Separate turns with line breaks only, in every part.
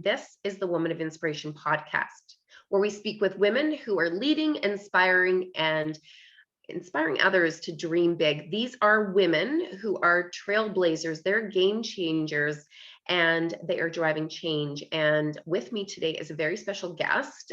This is the Woman of Inspiration podcast, where we speak with women who are leading, inspiring, and inspiring others to dream big. These are women who are trailblazers, they're game changers, and they are driving change. And with me today is a very special guest.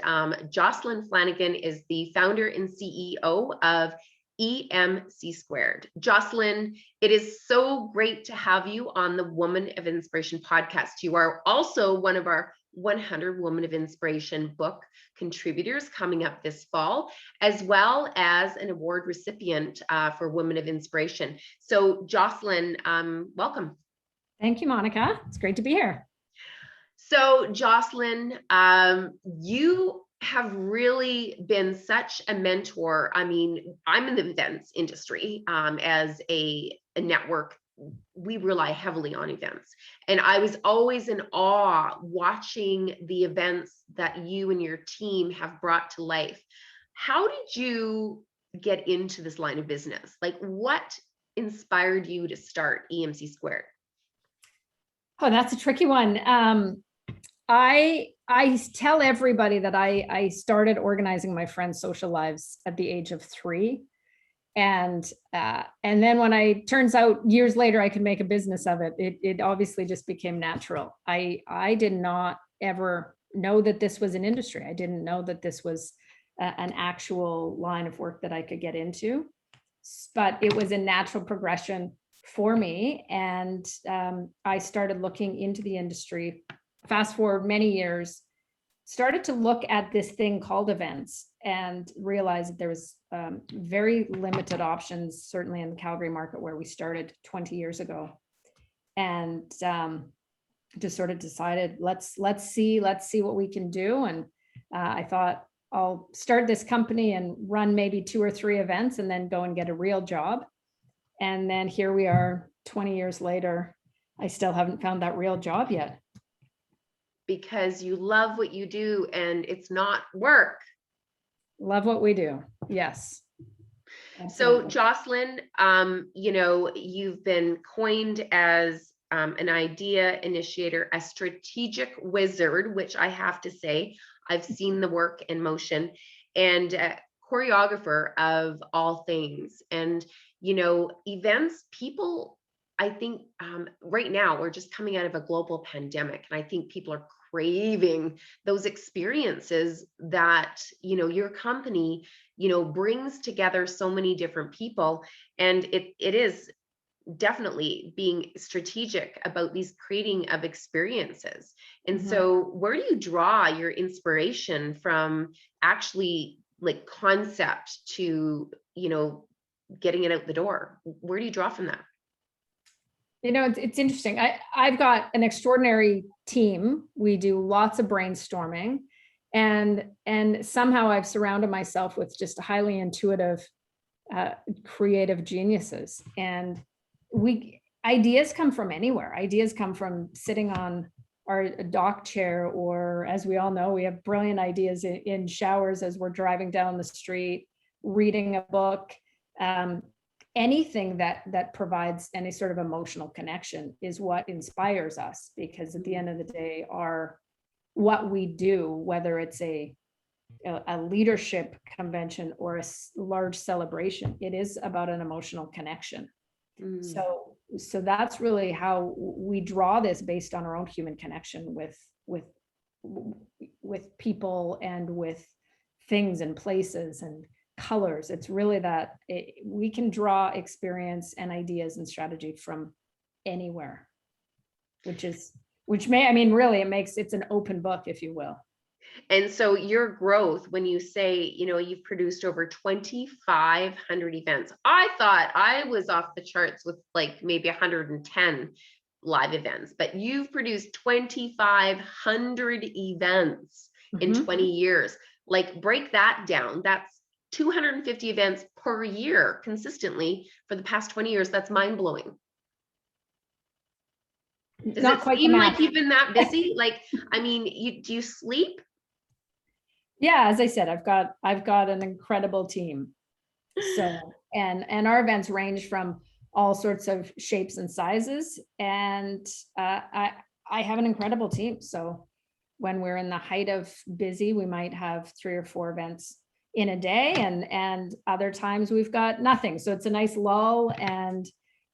Jocelyn Flanagan is the founder and CEO of EMC Squared. Jocelyn, it is so great to have you on the Woman of Inspiration podcast. You are also one of our 100 Women of Inspiration book contributors coming up this fall, as well as an award recipient for Women of Inspiration. So Jocelyn, welcome.
Thank you, Monica. It's great to be here.
So Jocelyn, you have really been such a mentor. I mean, I'm in the events industry as a network. We rely heavily on events. And I was always in awe watching the events that you and your team have brought to life. How did you get into this line of business? Like, what inspired you to start EMC Squared?
Oh, that's a tricky one. I tell everybody that I started organizing my friends' social lives at the age of 3. And then when turns out years later, I could make a business of it. It obviously just became natural. I did not ever know that this was an industry. I didn't know that this was an actual line of work that I could get into, but it was a natural progression for me. And I started looking into the industry. Fast forward many years, started to look at this thing called events and realized that there was very limited options, certainly in the Calgary market where we started 20 years ago. And just sort of decided, let's see what we can do. And I thought I'll start this company and run maybe 2 or 3 events and then go and get a real job. And then here we are 20 years later. I still haven't found that real job yet.
Because you love what you do and it's not work.
Love what we do. Yes.
Absolutely. So Jocelyn, you've been coined as an idea initiator, a strategic wizard, which I have to say, I've seen the work in motion, and a choreographer of all things. And, events, people, I think right now we're just coming out of a global pandemic, and I think people are craving those experiences that your company brings together so many different people, and it is definitely being strategic about these creating of experiences. And so where do you draw your inspiration from, actually, like, concept to getting it out the door? Where do you draw from that?
It's interesting. I've got an extraordinary team. We do lots of brainstorming, and somehow I've surrounded myself with just highly intuitive, creative geniuses. And ideas come from anywhere. Ideas come from sitting on our dock chair, or, as we all know, we have brilliant ideas in showers as we're driving down the street, reading a book. Anything that provides any sort of emotional connection is what inspires us, because at the end of the day, what we do, whether it's a leadership convention or a large celebration, it is about an emotional connection. So that's really how we draw this, based on our own human connection with people and with things and places and colors. It's really that we can draw experience and ideas and strategy from anywhere, it's an open book, if you will.
And so your growth, when you say, you've produced over 2,500 events, I thought I was off the charts with like maybe 110 live events, but you've produced 2,500 events in 20 years. Like, break that down. That's 250 events per year consistently for the past 20 years. That's mind-blowing. Does it seem like you've been that busy? Like, I mean, do you sleep?
Yeah, as I said, I've got an incredible team. So, and our events range from all sorts of shapes and sizes, and I have an incredible team. So when we're in the height of busy, we might have 3 or 4 events in a day, and other times we've got nothing. So it's a nice lull, and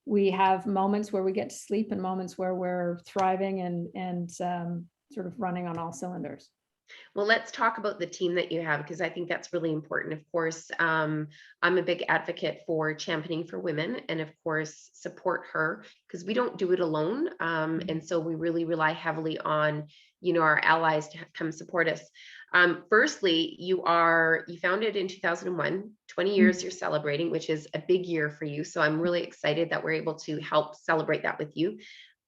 we have moments where we get to sleep and moments where we're thriving and sort of running on all cylinders.
Well, let's talk about the team that you have, because I think that's really important. Of course, I'm a big advocate for championing for women, and of course, support her, because we don't do it alone. And so we really rely heavily on, our allies to come support us. Firstly, you founded in 2001, 20 years you're celebrating, which is a big year for you. So I'm really excited that we're able to help celebrate that with you.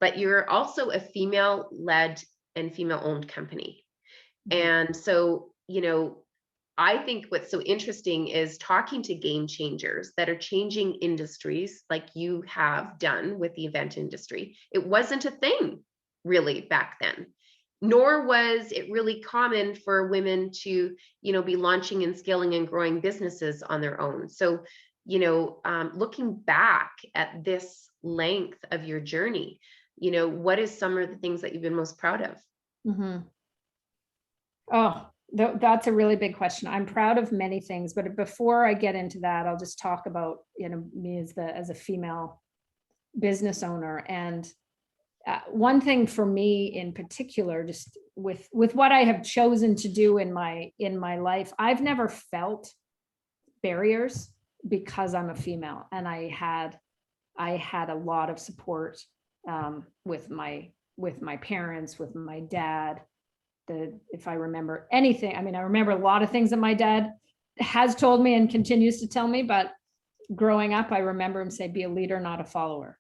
But you're also a female-led and female-owned company. And so, I think what's so interesting is talking to game changers that are changing industries like you have done with the event industry. It wasn't a thing really back then, nor was it really common for women to, be launching and scaling and growing businesses on their own. So, looking back at this length of your journey, what is some of the things that you've been most proud of?
Mm-hmm. Oh, that's a really big question. I'm proud of many things, but before I get into that, I'll just talk about, me as a female business owner. And one thing for me in particular, just with what I have chosen to do in my life, I've never felt barriers because I'm a female, and I had a lot of support with my parents, with my dad. If I remember anything, I remember a lot of things that my dad has told me and continues to tell me, but growing up, I remember him say, be a leader, not a follower.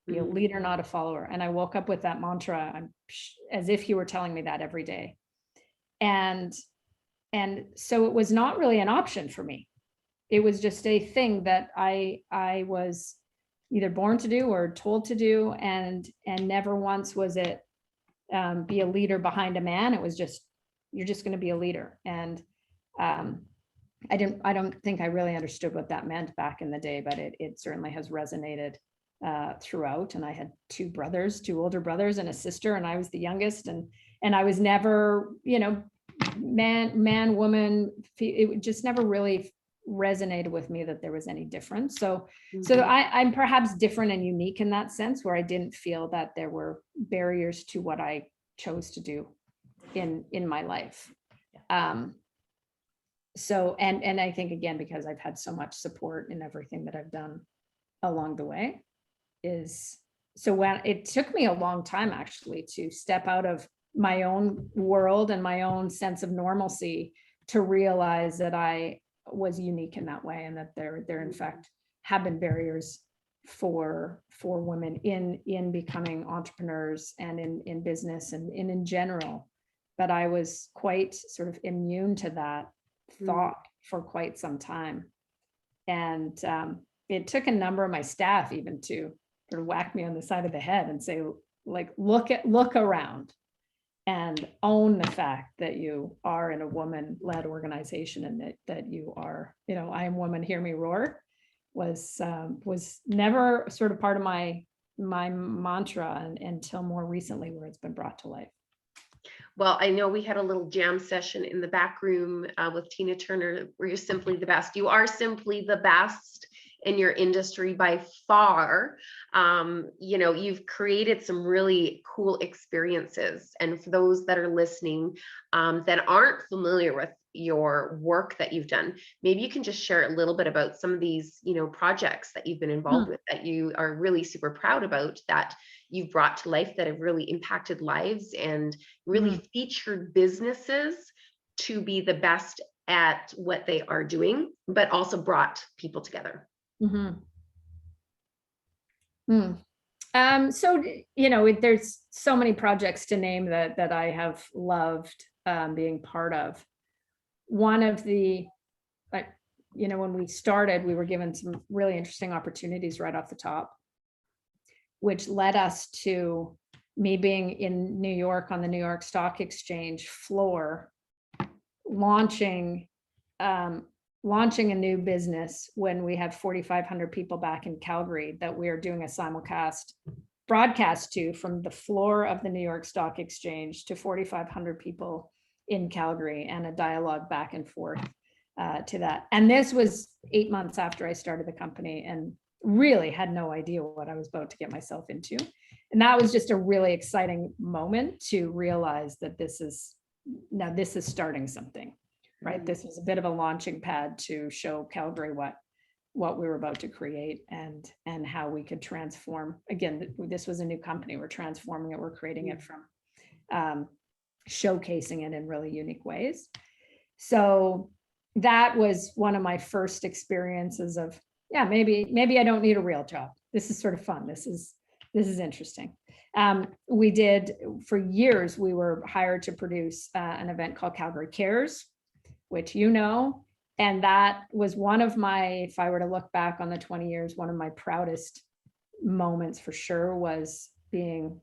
Be a leader, not a follower. And I woke up with that mantra, as if he were telling me that every day. And so it was not really an option for me. It was just a thing that I was either born to do or told to do. And never once was it, be a leader behind a man. It was just, you're just going to be a leader. And I don't think I really understood what that meant back in the day, but it certainly has resonated throughout. And I had 2 older brothers and a sister, and I was the youngest, and I was never, man, woman, it just never really resonated with me that there was any difference. So I'm perhaps different and unique in that sense, where I didn't feel that there were barriers to what I chose to do in my life. So, and I think, again, because I've had so much support in everything that I've done along the way, so when it took me a long time actually to step out of my own world and my own sense of normalcy to realize that I was unique in that way, and that there in fact have been barriers for women in becoming entrepreneurs and in business and in general. But I was quite sort of immune to that thought for quite some time. And it took a number of my staff even to sort of whack me on the side of the head and say, like, look around and own the fact that you are in a woman-led organization, and that you are, I am woman, hear me roar, was never sort of part of my mantra until more recently, where it's been brought to life.
Well, I know we had a little jam session in the back room with Tina Turner, where you're simply the best. You are simply the best in your industry by far. You've created some really cool experiences. And for those that are listening that aren't familiar with your work that you've done, maybe you can just share a little bit about some of these, projects that you've been involved with, that you are really super proud about, that you've brought to life, that have really impacted lives and really featured businesses to be the best at what they are doing, but also brought people together.
So, there's so many projects to name that I have loved being part of. One of the, when we started, we were given some really interesting opportunities right off the top, which led us to me being in New York on the New York Stock Exchange floor, launching a new business when we have 4,500 people back in Calgary, that we are doing a simulcast broadcast to from the floor of the New York Stock Exchange to 4,500 people in Calgary, and a dialogue back and forth to that. And this was 8 months after I started the company, and really had no idea what I was about to get myself into. And that was just a really exciting moment to realize that this is starting something, right? This was a bit of a launching pad to show Calgary what we were about to create, and how we could transform. Again, this was a new company. We're transforming it. We're creating it from showcasing it in really unique ways. So that was one of my first experiences of, yeah, maybe I don't need a real job. This is sort of fun. This is interesting. We did, for years, we were hired to produce an event called Calgary Cares, which and that was one of my, if I were to look back on the 20 years, one of my proudest moments for sure was being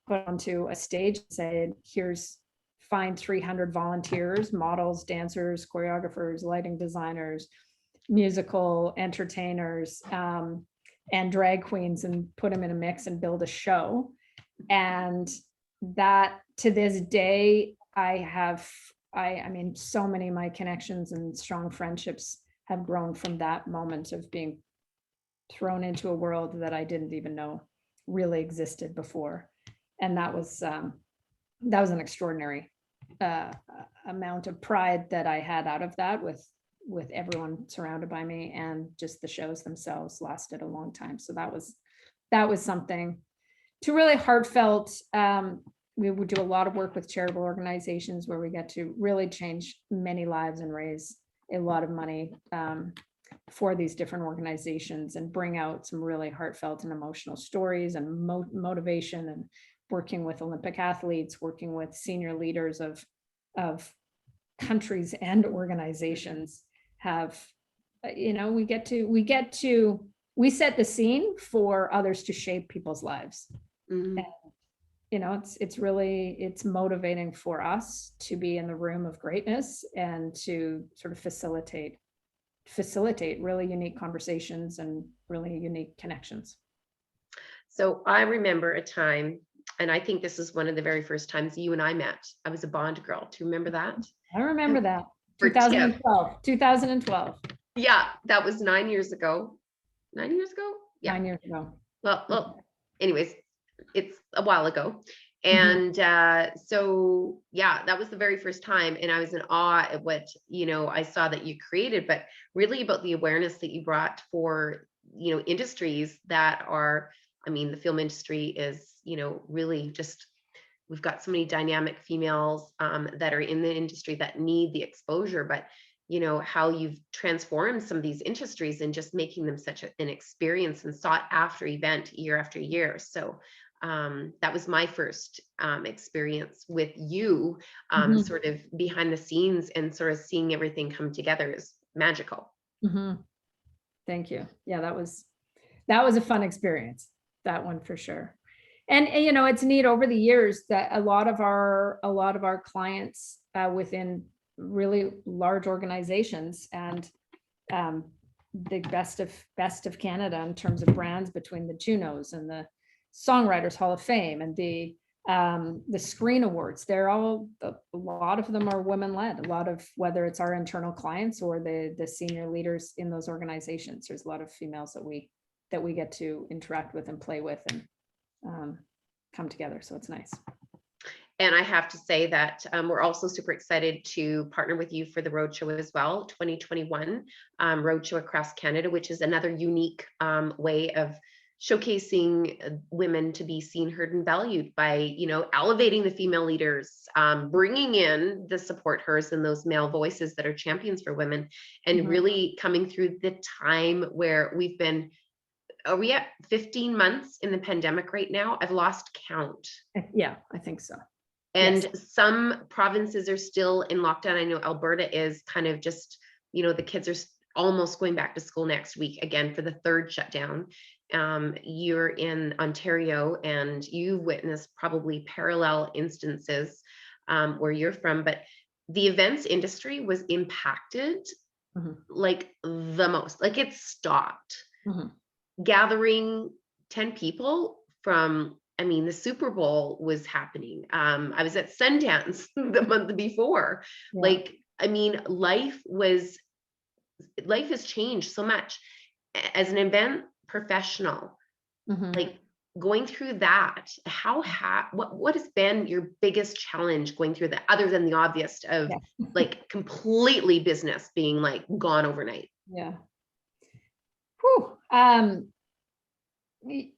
put onto a stage and say, find 300 volunteers, models, dancers, choreographers, lighting designers, musical entertainers, and drag queens, and put them in a mix and build a show. And that, to this day, I mean, so many of my connections and strong friendships have grown from that moment of being thrown into a world that I didn't even know really existed before. And that was an extraordinary amount of pride that I had out of that, with everyone surrounded by me, and just the shows themselves lasted a long time. So that was something to really heartfelt. We would do a lot of work with charitable organizations where we get to really change many lives and raise a lot of money for these different organizations, and bring out some really heartfelt and emotional stories and motivation, and working with Olympic athletes, working with senior leaders of countries and organizations. We set the scene for others to shape people's lives.
Mhm.
And, it's motivating for us to be in the room of greatness, and to sort of facilitate really unique conversations and really unique connections.
So I remember a time, and I think this is one of the very first times you and I met. I was a Bond girl. Do you remember that?
I remember that.
For TIFF.
2012.
Yeah, that was 9 years ago. 9 years ago? Yeah.
9 years ago.
Well, anyways, it's a while ago.
Mhm.
And so, yeah, that was the very first time. And I was in awe at what, I saw that you created, but really about the awareness that you brought for, industries that are, I mean, the film industry is, really just, we've got so many dynamic females that are in the industry that need the exposure, but how you've transformed some of these industries and just making them such an experience and sought after event year after year. So that was my first experience with you,
Mhm.
sort of behind the scenes, and sort of seeing everything come together is magical.
Mhm. Thank you. Yeah, that was a fun experience. That one for sure. And it's neat over the years that a lot of our clients within really large organizations, and the best of Canada in terms of brands, between the Junos and the Songwriters Hall of Fame and the Screen Awards, a lot of them are women led. A lot of, whether it's our internal clients or the senior leaders in those organizations, there's a lot of females that we get to interact with and play with, and come together. So it's nice.
And I have to say that we're also super excited to partner with you for the Roadshow as well, 2021 Roadshow across Canada, which is another unique way of showcasing women to be seen, heard, and valued by, elevating the female leaders, bringing in the support hers and those male voices that are champions for women, and
Mhm.
really coming through the time where we've been, are we at 15 months in the pandemic right now? I've lost count.
Yeah, I think so.
And
Yes.
some provinces are still in lockdown. I know Alberta is kind of just, the kids are almost going back to school next week again for the third shutdown. You're in Ontario, and you've witnessed probably parallel instances where you're from, but the events industry was impacted
Mhm.
like the most, like it stopped.
Mhm.
Gathering 10 people from, I mean, the Super Bowl was happening. I was at Sundance the month before.
Yeah.
Like, I mean, life has changed so much. As an event professional,
Mhm.
like going through that, what has been your biggest challenge going through that, other than the obvious of
Yeah.
like completely business being like gone overnight?
Yeah. Whew. y-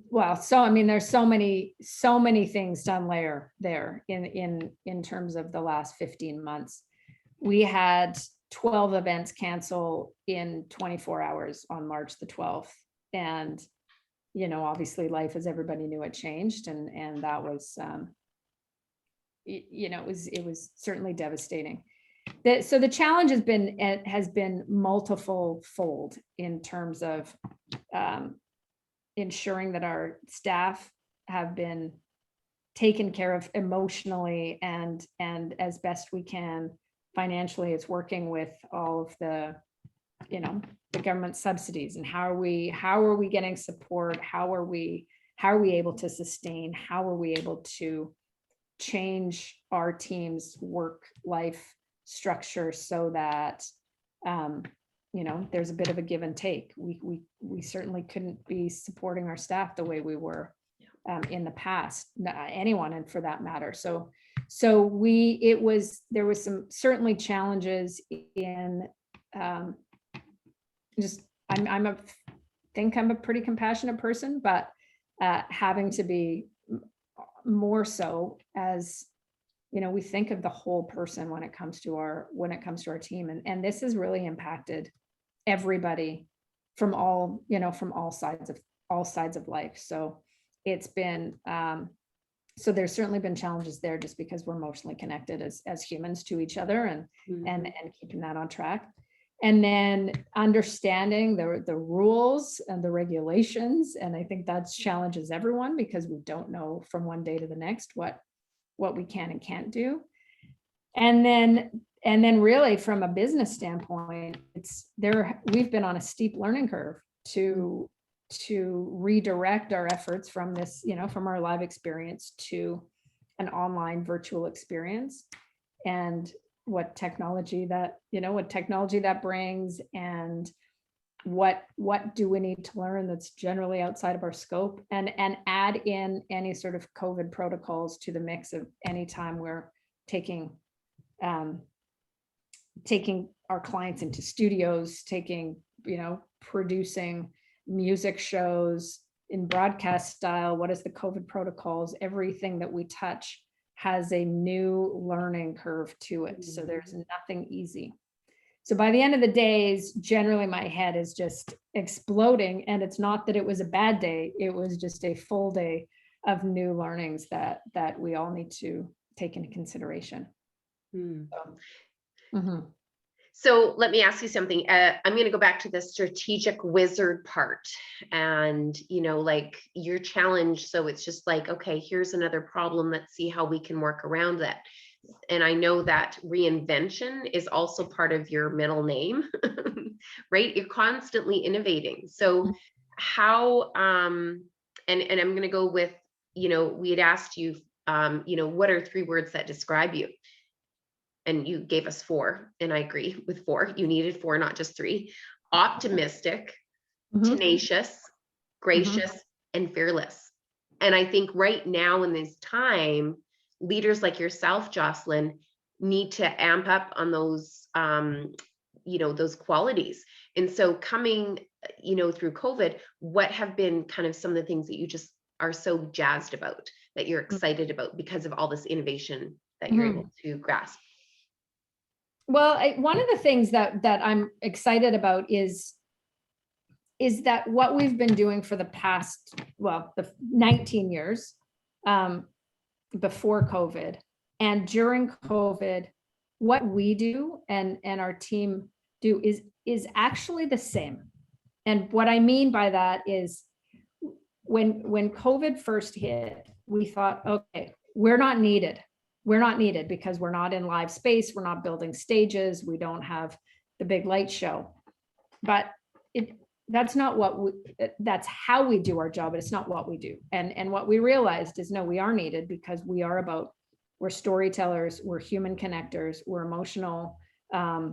Well, so I mean, there's so many things done layer there in terms of the last 15 months. We had 12 events cancel in 24 hours on March the 12th. And, obviously life, as everybody knew, it changed. And that was, it was certainly devastating. So the challenge has been multiple fold in terms of ensuring that our staff have been taken care of emotionally and as best we can financially. It's working with all of the government subsidies, and how are we getting support, how are we able to sustain, how are we able to change our team's work life structure so that there's a bit of a give and take. We certainly couldn't be supporting our staff the way we were in the past, anyone, and for that matter. So there was some certainly challenges in just I'm a pretty compassionate person, but having to be more so, as we think of the whole person when it comes to our team, and this has really impacted everybody from all sides of life. So it's been so there's certainly been challenges there, just because we're emotionally connected as humans to each other, and keeping that on track. And then understanding the rules and the regulations. And I think that challenges everyone, because we don't know from one day to the next what we can and can't do. And then really from a business standpoint, we've been on a steep learning curve to redirect our efforts from this, from our live experience to an online virtual experience, and what technology that brings, and what do we need to learn that's generally outside of our scope, and add in any sort of COVID protocols to the mix of any time we're taking our clients into studios, producing music shows in broadcast style. What is the COVID protocols? Everything that we touch has a new learning curve to it. So there's nothing easy. So by the end of the days, generally my head is just exploding, and it's not that it was a bad day. It was just a full day of new learnings that we all need to take into consideration.
So let me ask you something. I'm going to go back to the strategic wizard part, and like your challenge. So it's just like, okay, here's another problem. Let's see how we can work around that. And I know that reinvention is also part of your middle name, right? You're constantly innovating. So how, and I'm going to go with, we had asked you, what are 3 words that describe you? And you gave us 4, and I agree with 4. You needed 4, not just 3. Optimistic, tenacious, gracious, and fearless. And I think right now in this time, leaders like yourself, Jocelyn, need to amp up on those, those qualities. And so coming, through COVID, what have been kind of some of the things that you just are so jazzed about, that you're excited about because of all this innovation that you're able to grasp?
Well, one of the things that I'm excited about is that what we've been doing for the past, the 19 years before COVID and during COVID, what we do and our team do is actually the same. And what I mean by that is, when COVID first hit, we thought, okay, we're not needed because we're not in live space, we're not building stages, we don't have the big light show. But that's not what we, that's how we do our job, but it's not what we do. And what we realized is, no, we are needed because we're storytellers, we're human connectors, we're emotional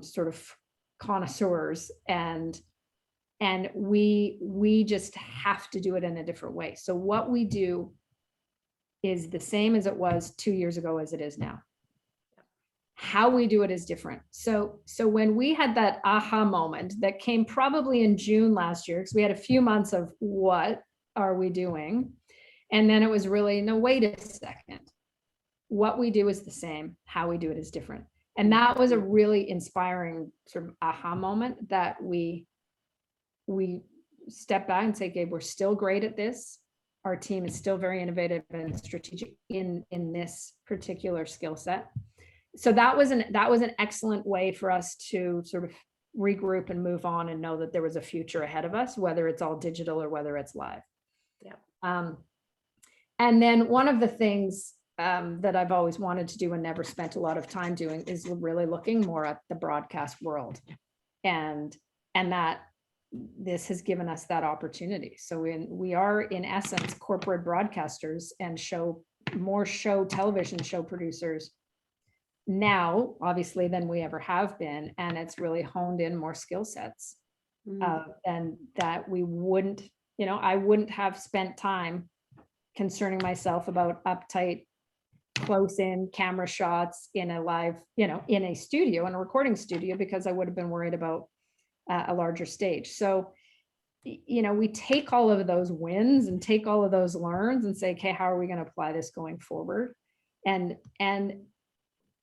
sort of connoisseurs, and we just have to do it in a different way. So what we do is the same as it was 2 years ago as it is now. How we do it is different. So when we had that aha moment that came probably in June last year, because we had a few months of what are we doing? And then it was really, no, wait a second. What we do is the same. How we do it is different. And that was a really inspiring sort of aha moment that we step back and say, okay, we're still great at this. Our team is still very innovative and strategic in this particular skill set. So that was an excellent way for us to sort of regroup and move on and know that there was a future ahead of us, whether it's all digital or whether it's live.
Yeah.
And then one of the things that I've always wanted to do and never spent a lot of time doing is really looking more at the broadcast world, and that this has given us that opportunity. So we are in essence corporate broadcasters and television show producers now, obviously, than we ever have been, and it's really honed in more skill sets and that we wouldn't, I wouldn't have spent time concerning myself about uptight close in camera shots in a live, in a studio, in a recording studio, because I would have been worried about a larger stage. So we take all of those wins and take all of those learns and say, okay, how are we going to apply this going forward? And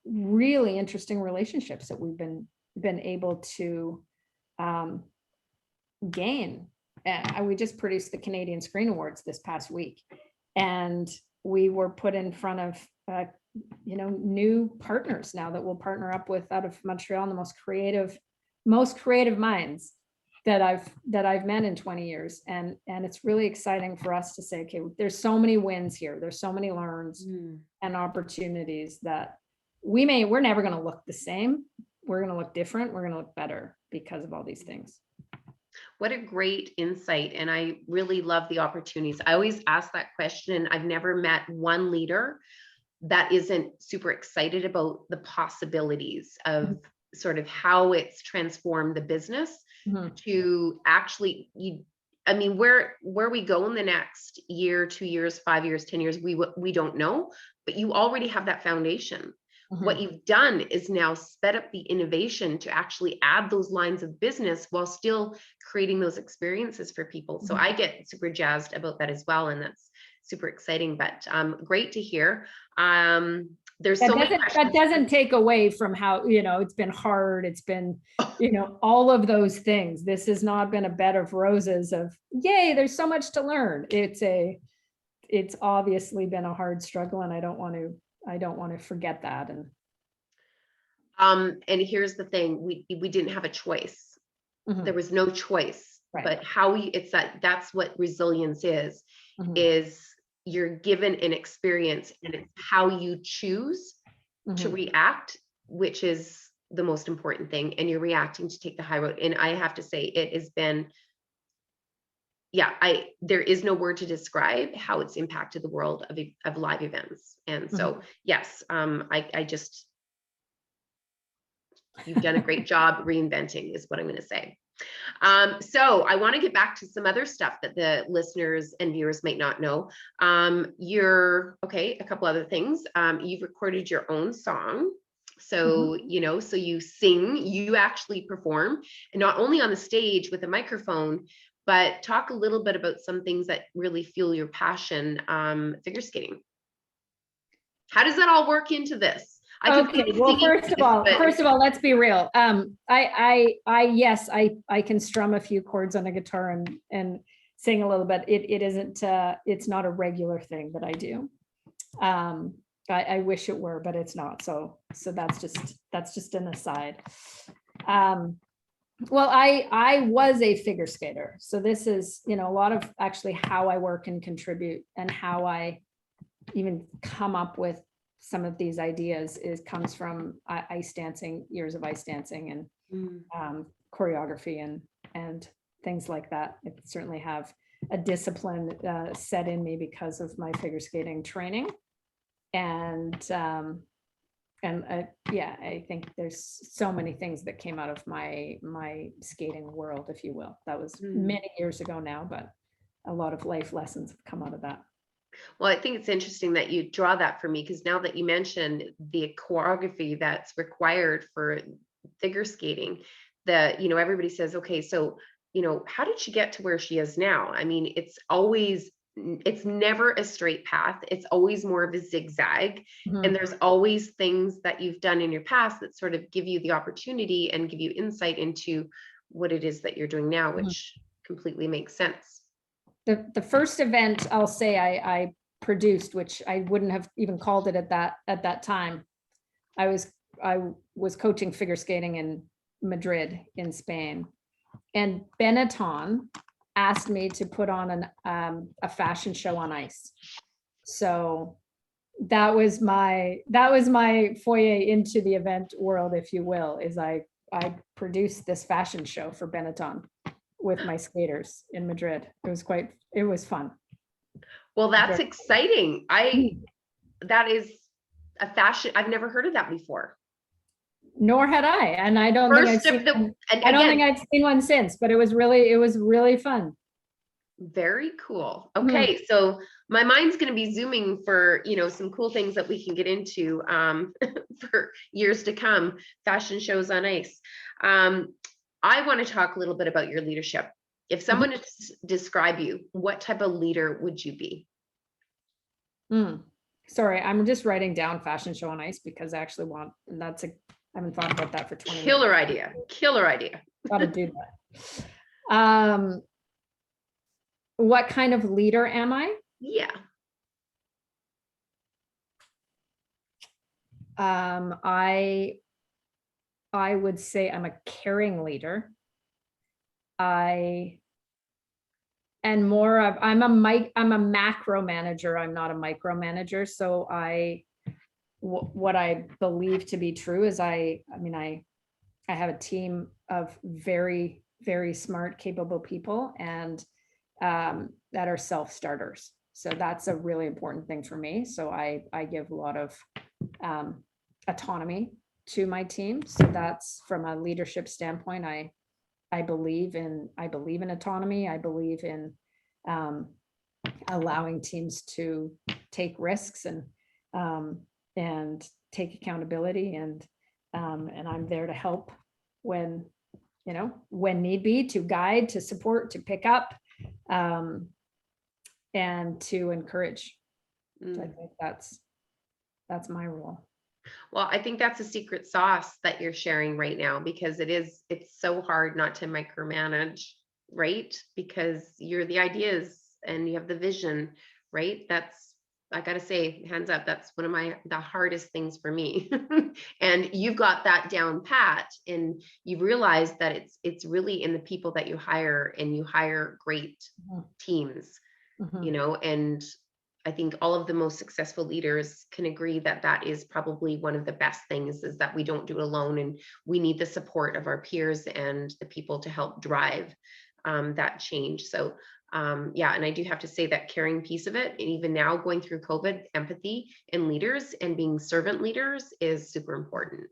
really interesting relationships that we've been able to gain. We just produced the Canadian Screen Awards this past week, and we were put in front of new partners now that we'll partner up with out of Montreal, and the most creative minds that I've met in 20 years. And it's really exciting for us to say, okay, there's so many wins here. There's so many learns and opportunities that we're never going to look the same. We're going to look different. We're going to look better because of all these things.
What a great insight. And I really love the opportunities. I always ask that question, and I've never met one leader that isn't super excited about the possibilities of sort of how it's transformed the business to actually, where we go in the next year, 2 years, 5 years, 10 years, we don't know, but you already have that foundation. What you've done is now sped up the innovation to actually add those lines of business while still creating those experiences for people. So I get super jazzed about that as well. And that's super exciting, but great to hear. There's so many questions.
That doesn't take away from how, it's been hard. It's been, all of those things. This has not been a bed of roses of, yay, there's so much to learn. It's obviously been a hard struggle, and I don't want to forget that.
And here's the thing, we didn't have a choice. There was no choice, right. But that's what resilience is you're given an experience, and it's how you choose to react, which is the most important thing. And you're reacting to take the high road. And I have to say, it has been, there is no word to describe how it's impacted the world of live events. And so, yes, you've done a great job reinventing, is what I'm going to say. So I want to get back to some other stuff that the listeners and viewers might not know. A couple other things. You've recorded your own song. So, so you sing, you actually perform, and not only on the stage with a microphone, but talk a little bit about some things that really fuel your passion, figure skating. How does that all work into this?
Okay. Well, first of all, let's be real. I can strum a few chords on a guitar and sing a little bit. It isn't. It's not a regular thing that I do. I wish it were, but it's not. So that's just an aside. Well, I was a figure skater. So this is, a lot of actually how I work and contribute, and how I even come up with some of these ideas comes from ice dancing, years of ice dancing, and choreography and things like that. I certainly have a discipline set in me because of my figure skating training. And yeah, I think there's so many things that came out of my skating world, if you will. That was many years ago now, but a lot of life lessons have come out of that.
Well, I think it's interesting that you draw that for me, because now that you mentioned the choreography that's required for figure skating, that, everybody says, okay, so, how did she get to where she is now? I mean, it's never a straight path. It's always more of a zigzag. And there's always things that you've done in your past that sort of give you the opportunity and give you insight into what it is that you're doing now, which completely makes sense.
The first event I'll say I produced, which I wouldn't have even called it at that time. I was coaching figure skating in Madrid in Spain, and Benetton asked me to put on a fashion show on ice. So that was my foyer into the event world, if you will, is I produced this fashion show for Benetton with my skaters in Madrid. It was fun.
Well, that's exciting. That is a fashion. I've never heard of that before.
Nor had I, and I don't think I've seen one since, but it was really fun.
Very cool. Okay, so my mind's going to be zooming for, some cool things that we can get into for years to come, fashion shows on ice. I want to talk a little bit about your leadership. If someone to describe you, what type of leader would you be?
Sorry, I'm just writing down fashion show on ice because I actually I haven't thought about that for 20
Killer
minutes.
idea. Killer idea.
Gotta do that. What kind of leader am I?
Yeah.
I would say I'm a caring leader. I'm a macro manager. I'm not a micromanager. So what I believe to be true is I have a team of very, very smart, capable people, and that are self-starters. So that's a really important thing for me. So I give a lot of autonomy to my team. So that's from a leadership standpoint. I believe in autonomy. I believe in allowing teams to take risks and take accountability, and I'm there to help when need be, to guide, to support, to pick up, and to encourage. So I think that's my role.
Well, I think that's a secret sauce that you're sharing right now, because it's so hard not to micromanage, right? Because you're the ideas and you have the vision, right? I got to say, hands up, that's one of the hardest things for me. And you've got that down pat, and you've realized that it's really in the people that you hire, and you hire great teams, and I think all of the most successful leaders can agree that that is probably one of the best things, is that we don't do it alone, and we need the support of our peers and the people to help drive that change. So yeah, and I do have to say that caring piece of it, and even now going through COVID, empathy in leaders and being servant leaders is super important.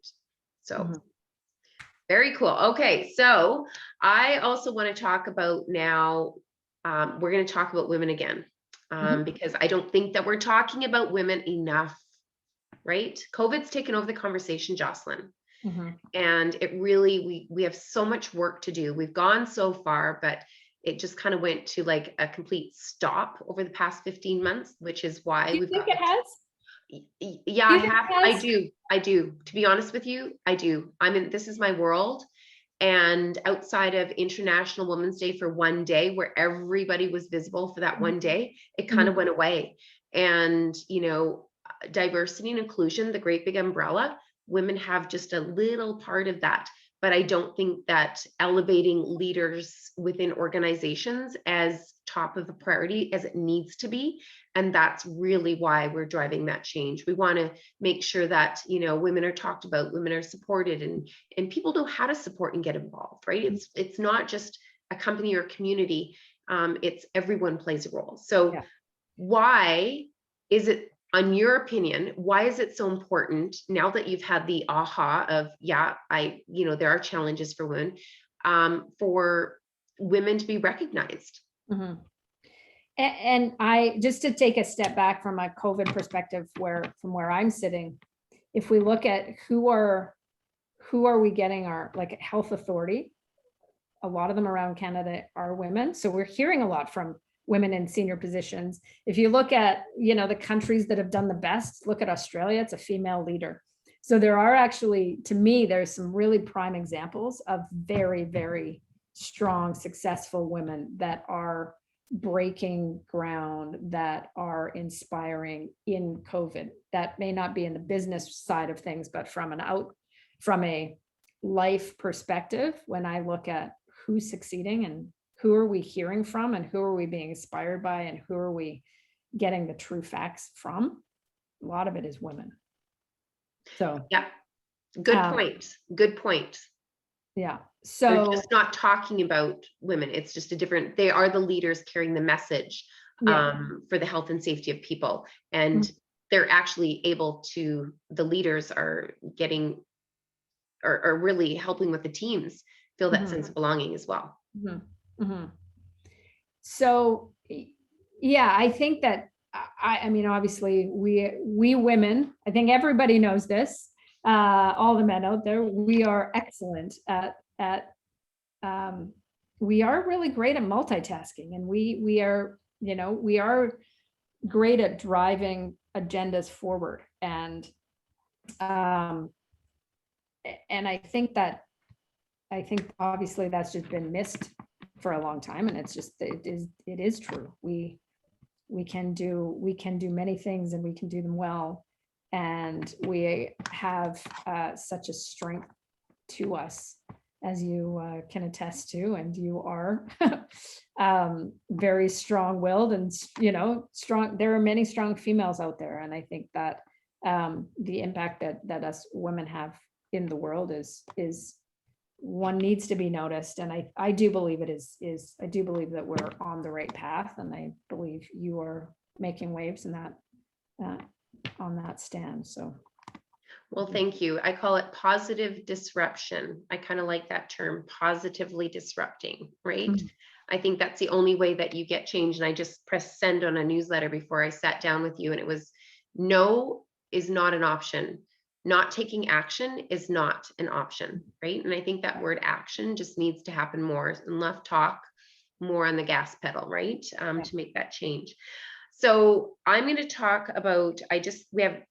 So very cool. Okay, so I also want to talk about now, we're going to talk about women again. Because I don't think that we're talking about women enough, right? COVID's taken over the conversation, Jocelyn. And it really, we have so much work to do. We've gone so far, but it just kind of went to like a complete stop over the past 15 months, which is why
we've got. It has?
Yeah, I do. To be honest with you, I do. This is my world. And outside of International Women's Day for one day, where everybody was visible for that one day, it kind of went away. And, diversity and inclusion, the great big umbrella, women have just a little part of that. But I don't think that elevating leaders within organizations as top of a priority as it needs to be. And that's really why we're driving that change. We want to make sure that, women are talked about, women are supported, and people know how to support and get involved, right? It's not just a company or community, it's everyone plays a role. So
Yeah.
why is it, on your opinion, why is it so important now that you've had the aha of, yeah, there are challenges for women, for women to be recognized?
Mhm. And I, just to take a step back from a COVID perspective, from where I'm sitting, if we look at who are we getting our, like, health authority, a lot of them around Canada are women. So we're hearing a lot from women in senior positions. If you look at, the countries that have done the best, look at Australia, it's a female leader. So there are actually, to me, there's some really prime examples of very, very strong, successful women that are breaking ground, that are inspiring in COVID. That may not be in the business side of things, but from a life perspective, when I look at who's succeeding and who are we hearing from and who are we being inspired by and who are we getting the true facts from, a lot of it is women. So
Yeah, good point. Good point.
Yeah.
We're
So
just not talking about women. It's just they are the leaders carrying the message, for the health and safety of people. And they're actually able to, the leaders are really helping with the teams feel that sense of belonging as well.
So, yeah, I think that, I mean, obviously we women, I think everybody knows this, all the men out there, we are excellent at we are really great at multitasking, and we are great at driving agendas forward. And I think obviously that's just been missed for a long time, and it is true. We can do many things, and we can do them well, and we have such a strength to us, as you can attest to, and you are very strong-willed and strong. There are many strong females out there, and I think that the impact that us women have in the world is one needs to be noticed. And I do believe I do believe that we're on the right path, and I believe you are making waves in that on that stand. So,
well, thank you. I call it positive disruption. I kind of like that term, positively disrupting, right? I think that's the only way that you get change. And I just pressed send on a newsletter before I sat down with you, and it was, no is not an option. Not taking action is not an option, right? And I think that word action just needs to happen more, and left talk, more on the gas pedal, right? To make that change. So I'm going to talk about, we have,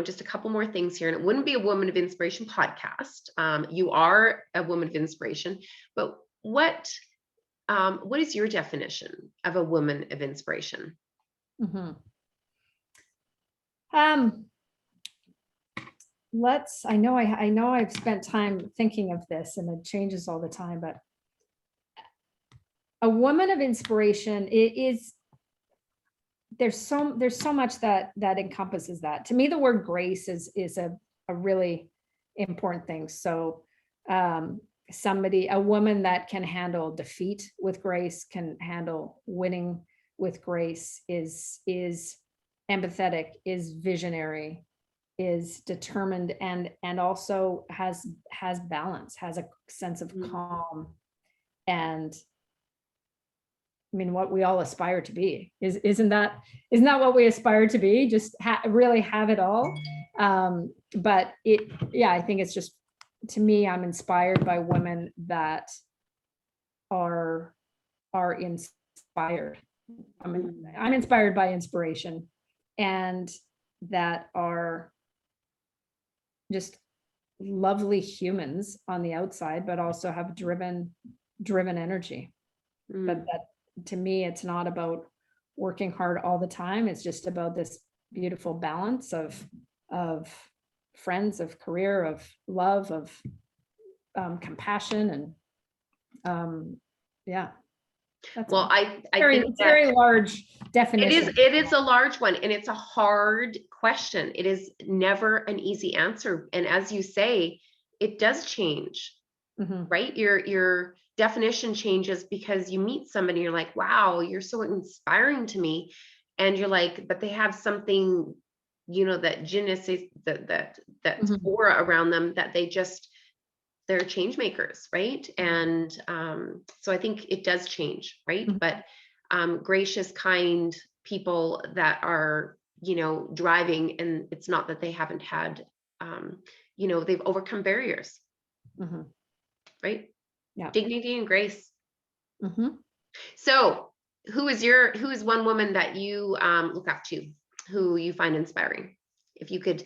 just a couple more things here, and it wouldn't be a Woman of Inspiration podcast. You are a woman of inspiration, but what is your definition of a woman of inspiration?
I know I've spent time thinking of this, and it changes all the time, but a woman of inspiration, there's so much that encompasses that. To me, the word grace is a really important thing. So a woman that can handle defeat with grace, can handle winning with grace, is empathetic, is visionary, is determined, and also has balance, has a sense of calm. And I mean, what we all aspire to be isn't that what we aspire to be? Just really have it all. But I think it's just, to me, I'm inspired by women that are inspired. I'm inspired by inspiration, and that are just lovely humans on the outside, but also have driven energy. But that, to me, it's not about working hard all the time. It's just about this beautiful balance of friends, of career, of love, of compassion, and
Well, I think
it's very large definition.
It is a large one, and it's a hard question. It is never an easy answer. And as you say, it does change
Mhm.
right? Your definition changes because you meet somebody, you're like, wow, you're so inspiring to me. And you're like, but they have something, that je ne sais, that's
Mhm.
aura around them that they're change makers, right? And so I think it does change, right?
Mhm.
But gracious, kind people that are, driving, and it's not that they haven't had, they've overcome barriers,
Mhm.
right?
Yeah.
Dignity and grace.
Mhm.
So who is one woman that you look up to, who you find inspiring? If you could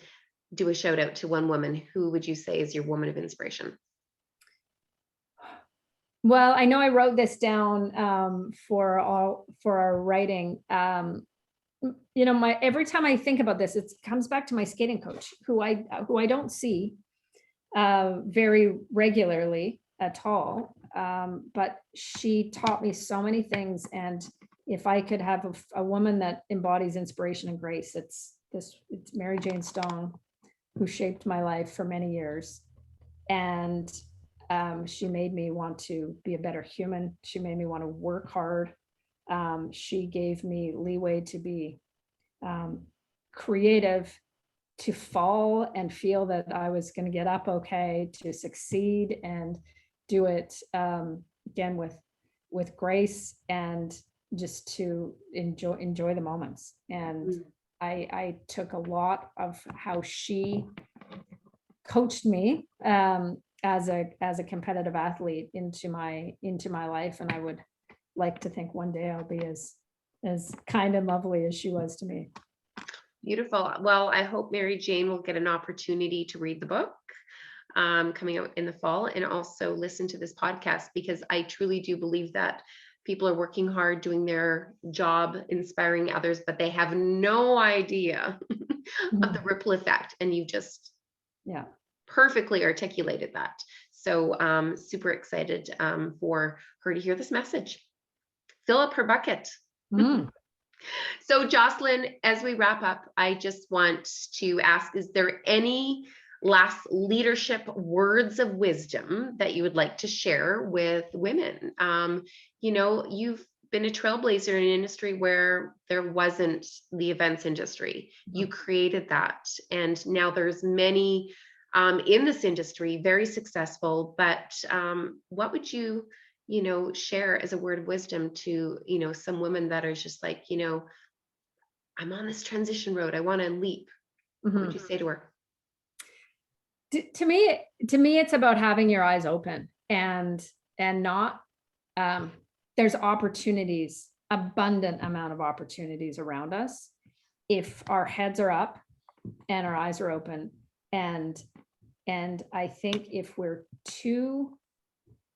do a shout out to one woman, who would you say is your woman of inspiration?
Well, I know I wrote this down for our writing. My every time I think about this, it comes back to my skating coach, who I don't see very regularly at all. But she taught me so many things, and if I could have a woman that embodies inspiration and grace, it's Mary Jane Stone, who shaped my life for many years. And she made me want to be a better human. She made me want to work hard. She gave me leeway to be creative, to fall and feel that I was going to get up okay, to succeed and do it again with grace, and just to enjoy the moments. And
Mm.
I took a lot of how she coached me as a competitive athlete into my life, and I would like to think one day I'll be as kind and lovely as she was to me.
Beautiful. Well, I hope Mary Jane will get an opportunity to read the book coming out in the fall, and also listen to this podcast, because I truly do believe that people are working hard, doing their job, inspiring others, but they have no idea of the ripple effect. And you just
Yeah.
perfectly articulated that. So super excited for her to hear this message. Fill up her bucket.
Mm.
So, Jocelyn, as we wrap up, I just want to ask, is there any last leadership words of wisdom that you would like to share with women? You've been a trailblazer in an industry where there wasn't the events industry. You created that. And now there's many in this industry, very successful. But what would you share as a word of wisdom to, some women that are just like, I'm on this transition road, I want to leap? What would
Mhm.
you say to her?
To me, it's about having your eyes open, and not there's opportunities, abundant amount of opportunities around us if our heads are up and our eyes are open. And I think if we're too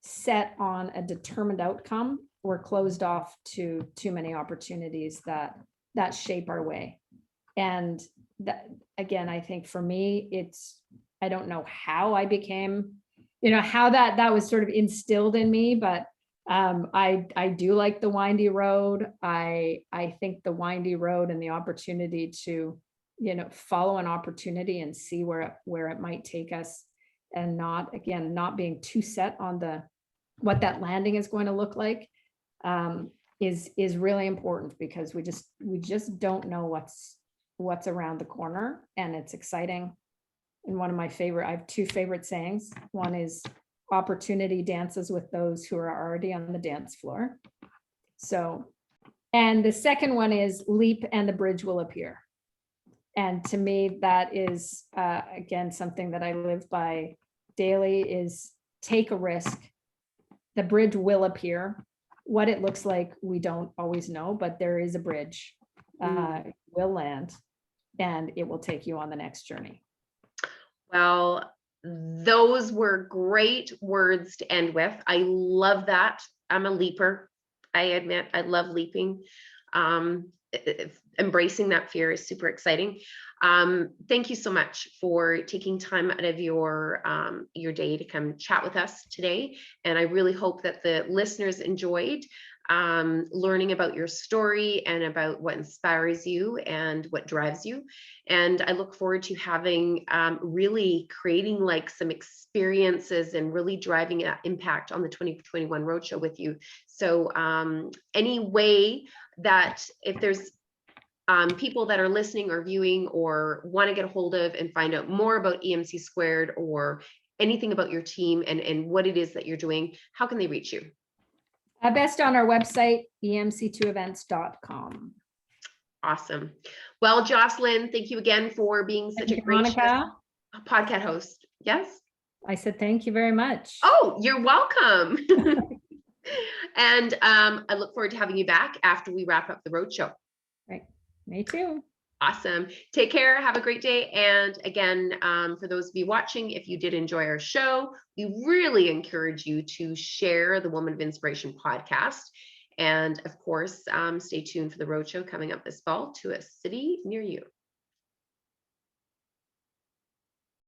set on a determined outcome, we're closed off to too many opportunities that shape our way. And that, again, I think for me, I don't know how I became, how that was sort of instilled in me, but I do like the windy road. I think the windy road and the opportunity to, follow an opportunity and see where it might take us, and not being too set on what that landing is going to look like, is really important, because we just don't know what's around the corner, and it's exciting. And I have two favorite sayings. One is, opportunity dances with those who are already on the dance floor. So, and the second one is, leap and the bridge will appear. And to me, that is, again, something that I live by daily, is take a risk. The bridge will appear. What it looks like, we don't always know, but there is a bridge. It will land, and it will take you on the next journey.
Well, those were great words to end with. I love that. I'm a leaper. I admit I love leaping. Embracing that fear is super exciting. Thank you so much for taking time out of your day to come chat with us today. And I really hope that the listeners enjoyed learning about your story and about what inspires you and what drives you. And I look forward to having really creating like some experiences and really driving an impact on the 2021 Roadshow with you. So any way that if there's people that are listening or viewing or want to get a hold of and find out more about EMC Squared or anything about your team and what it is that you're doing, how can they reach you?
Best on our website, emc2events.com.
Awesome. Well, Jocelyn, thank you again for being such a great podcast host. Yes?
I said thank you very much.
Oh, you're welcome. And I look forward to having you back after we wrap up the roadshow.
Right. Me too.
Awesome. Take care. Have a great day. And again, for those of you watching, if you did enjoy our show, we really encourage you to share the Woman of Inspiration podcast. And of course, stay tuned for the roadshow coming up this fall to a city near you.